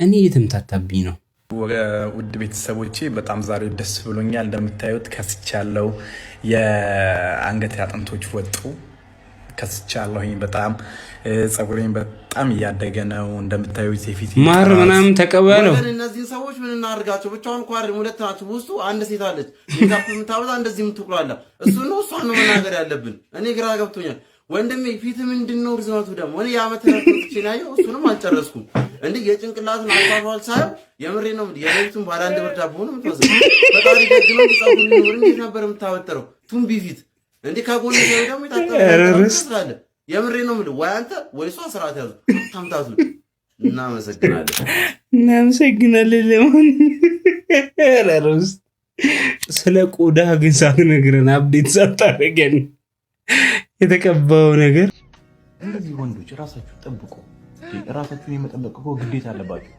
እኔ የተምታታብኝ ነው። ውድ ቤተሰቦቼ በጣም ዛሬ ደስ ብሎኛል። እንደምታዩት ከስቻለሁ። የአንገት አጥንቶች ወጡ። ከስቻለሁኝ በጣም ጸጉሬን በጣም እያደገ ነው። እንደምታዩት የፊት ማር ምናምን ተቀበለው። እነዚህ ሰዎች ምን እናርጋቸው? ብቻውን ኳር ሁለት ናቸው። ውስጡ አንድ ሴት አለች። ሜካፕ የምታበዛ እንደዚህ የምትቁላላ እሱ ነው። እሷን ነው መናገር ያለብን። እኔ ግራ ገብቶኛል። ወንድሜ ፊት ምንድነው ርዝመቱ? ደግሞ እኔ የዓመት ረፍት ነው። እሱንም አልጨረስኩም። እንዴ የጭንቅላቱን አልፋፋል ሳይሆን የምሬ ነው። የሌሊቱን ባለ አንድ ብር ዳቦ ነው የምትወስደው። በጣም ደግነው ጸጉር ነው። እንዴት ነበር የምታወጥረው? ቱምቢ ፊት እንዴ ከጎን ነው ደግሞ ይታጠራል። የምሬ ነው የምልህ። ወይ አንተ ወይ እሷ ስርዓት ያዙ ታምታቱ። እናመሰግናለን። ለማን ረሩስ ስለ ቆዳ ግን ሳትነግረን አብዴት ሳታደርገን የተቀባው ነገር እንደዚህ ወንዶች ራሳችሁ ጠብቁ። ራሳችሁን የመጠበቅ ግዴታ አለባችሁ።